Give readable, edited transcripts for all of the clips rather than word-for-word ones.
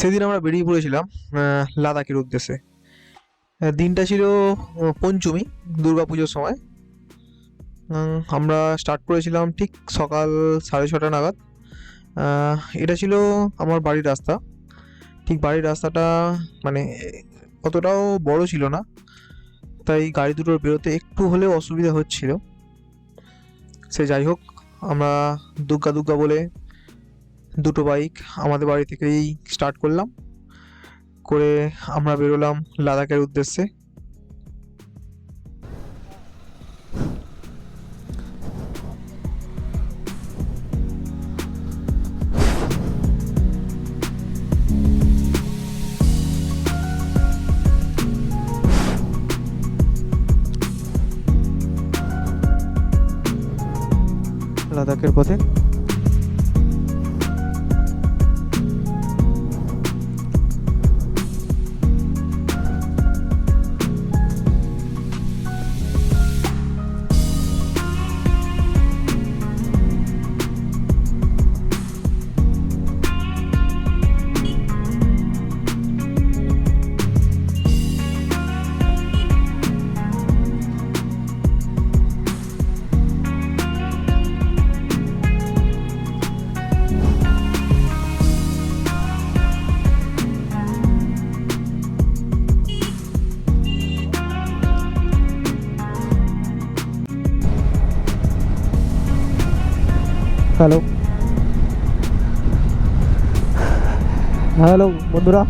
সেদিন আমরা বেরিয়ে পড়েছিলাম লাদাখের উদ্দেশ্যে। দিনটা ছিল পঞ্চমী, দুর্গাপুজোর সময়। আমরা স্টার্ট করেছিলাম ঠিক সকাল 6:30 নাগাদ। এটা ছিল আমার বাড়ির রাস্তা। ঠিক বাড়ির রাস্তাটা মানে অতটাও বড় ছিল না, তাই গাড়ি দুটোর বেরোতে একটু হলেও অসুবিধা হচ্ছিল। সে যাই হোক, আমরা দুগ্গা দুগ্গা বলে দুটো বাইক আমাদের বাড়ি থেকেই স্টার্ট করলাম, করে আমরা বেরোলাম লাদাখের উদ্দেশ্যে। লাদাখের পথে হ্যালো হ্যালো বন্ধুরা,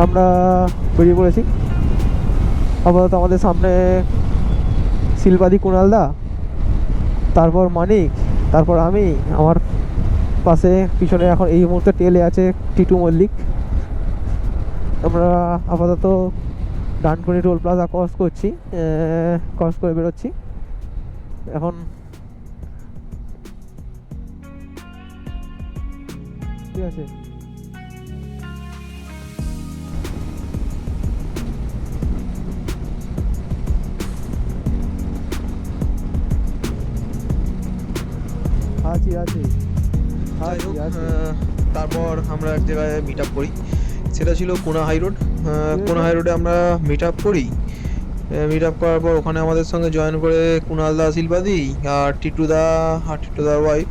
আমরা বেরিয়ে পড়েছি। আপাতত আমাদের সামনে শিলপাদি কুণালদা, তারপর মানিক, তারপর আমি, আমার পাশে পিছনে এখন এই মুহূর্তে টেলে আছে টিটু মল্লিক। আমরা আপাতত ডানকুনি টোল প্লাজা ক্রস করছি, ক্রস করে বেরোচ্ছি এখন। ঠিক আছে, তারপর আমরা এক জায়গায় মিট আপ করি, সেটা ছিল কোনা হাই রোড। কোনা হাই রোডে আমরা মিট আপ করি। মিট আপ করার পর ওখানে আমাদের সঙ্গে জয়েন করে কুণালদা, শিলপাদি আর টিটুদার ওয়াইফ।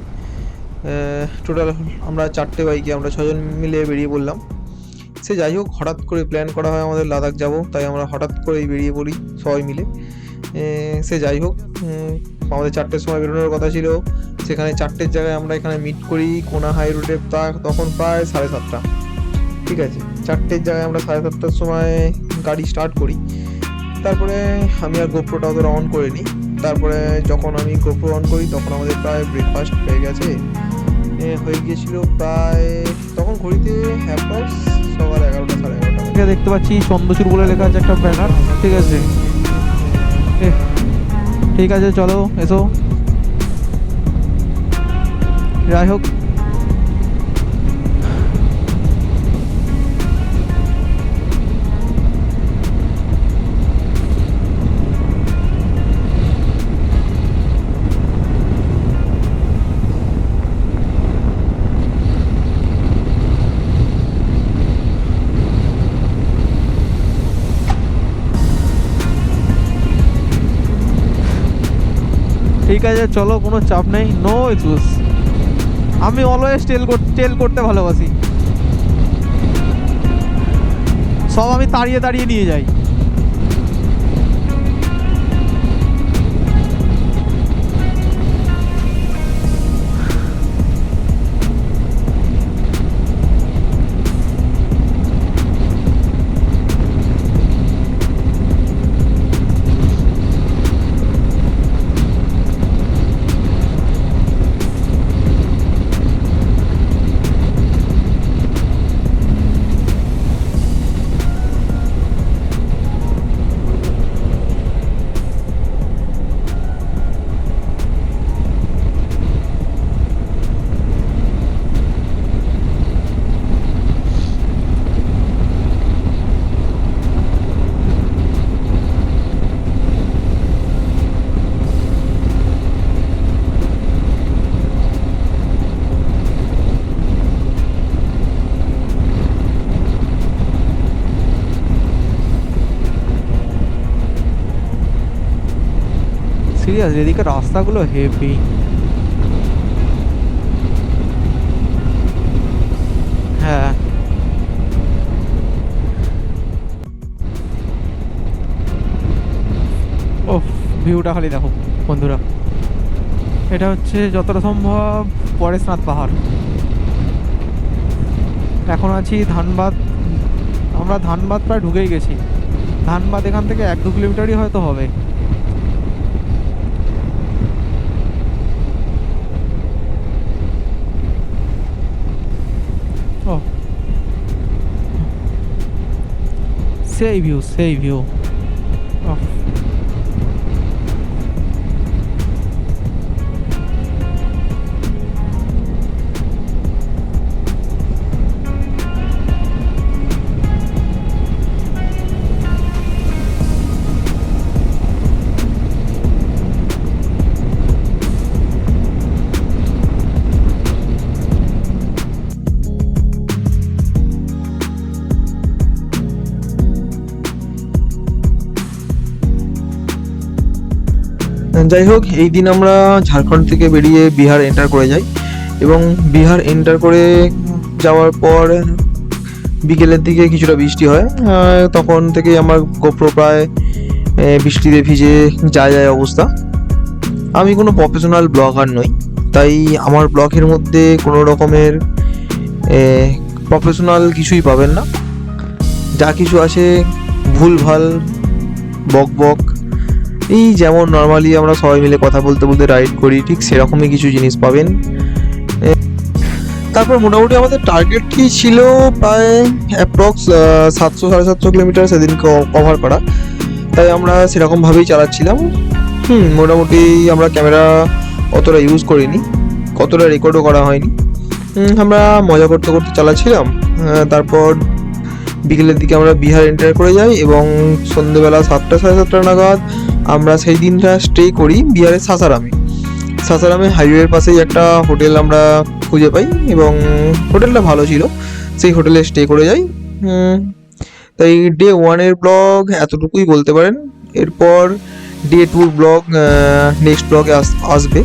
টোটাল আমরা 4টে বাইকে আমরা 6জন মিলে বেরিয়ে পড়লাম। সে যাই হোক, হঠাৎ করে প্ল্যান করা হয় আমাদের লাদাখ যাব, তাই আমরা হঠাৎ করেই বেরিয়ে পড়ি সবাই মিলে। সে যাই হোক, আমাদের 4টের সময় বেরোনোর কথা ছিল। সেখানে 4টের জায়গায় আমরা এখানে মিট করি কোনা হাই রোডে তখন প্রায় 7:30। ঠিক আছে, 4টের জায়গায় আমরা 7:30টার সময় গাড়ি স্টার্ট করি। তারপরে আমি আর গোপ্রোটা ওদের অন করে নিই। তারপরে যখন আমি গোপ্রো অন করি তখন আমাদের প্রায় ব্রেকফাস্ট হয়ে গেছে, হয়ে গিয়েছিল প্রায় তখন ঘড়িতে অ্যাপ্রক্স সকাল 11টা, 11:30। দেখতে পাচ্ছি চন্দ্রচূড় বলে লেখা আছে একটা ব্যানার। ঠিক আছে, ঠিক আছে, চলো এসো। যাই হোক, ঠিক আছে, চলো, কোনো চাপ নেই, নো ইস্যুস। আমি অলওয়েজ টেল করতে ভালোবাসি, সব আমি তাড়িয়ে তাড়িয়ে নিয়ে যাই। সিরিয়াস, এদিকে রাস্তাগুলো হেভি। হ্যাঁ, ও ভিউটা খালি দেখো বন্ধুরা। এটা হচ্ছে যতটা সম্ভব পরেশনাথ পাহাড়। এখন আছি ধানবাদ। আমরা ধানবাদ প্রায় ঢুকেই গেছি। ধানবাদ এখান থেকে 1-2 কিলোমিটারই হয়তো হবে। ও সেই ভিউ, সেই ভিউ। যাই হোক, এই দিন আমরা ঝাড়খণ্ড থেকে বেরিয়ে বিহার এন্টার করে যাই এবং বিহার এন্টার করে যাওয়ার পর বিকেলের দিকে কিছুটা বৃষ্টি হয়। তখন থেকে আমার গোপ্রো প্রায় বৃষ্টিতে ভিজে যায় যায় অবস্থা। আমি কোনো প্রফেশনাল ব্লগার নই, তাই আমার ব্লগের মধ্যে কোনো রকমের প্রফেশনাল কিছুই পাবেন না। যা কিছু আছে ভুলভাল বক বক, এই যেমন নর্মালি আমরা সবাই মিলে কথা বলতে বলতে রাইড করি, ঠিক সেরকমই কিছু জিনিস পাবেন। তারপর মোটামুটি আমাদের টার্গেটটি ছিল প্রায় অ্যাপ্রক্স 700-750 কিলোমিটার সেদিন কভার করা, তাই আমরা সেরকমভাবেই চালাচ্ছিলাম। মোটামুটি আমরা ক্যামেরা অতটা ইউজ করিনি, কতটা রেকর্ডও করা হয়নি। আমরা মজা করতে করতে চালাচ্ছিলাম। তারপর বিকেলের দিকে আমরা বিহার এন্টার করে যাই এবং সন্ধ্যেবেলা 7টা-7:30 নাগাদ আমরা সেই দিনটা স্টে করি বিহারের সাসারামে হাইওয়ের পাশেই একটা হোটেল আমরা খুঁজে পাই এবং হোটেলটা ভালো ছিল, সেই হোটেলে স্টে করে যাই। তাই ডে 1-এর ব্লগ এতটুকুই বলতে পারেন। এরপর ডে 2-র ব্লগ নেক্সট ব্লগে আসবে।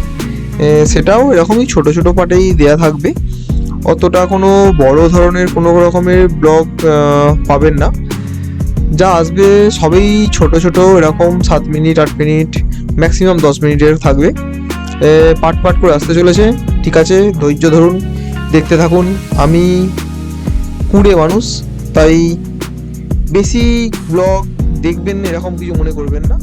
সেটাও এরকমই ছোট ছোট পার্টেই দেয়া থাকবে, অতটা কোনো বড় ধরনের কোনো রকমের ব্লগ পাবেন না। যা আসবে সবই ছোট ছোট এরকম 7 মিনিট 8 মিনিট ম্যাক্সিমাম 10 মিনিটের থাকবে। পার্ট পার্ট করে আসতে চলেছে। ঠিক আছে, ধৈর্য ধরুন, দেখতে থাকুন। আমি কুঁড়ে মানুষ, তাই বেশি ব্লগ দেখবেন এরকম কিছু মনে করবেন না।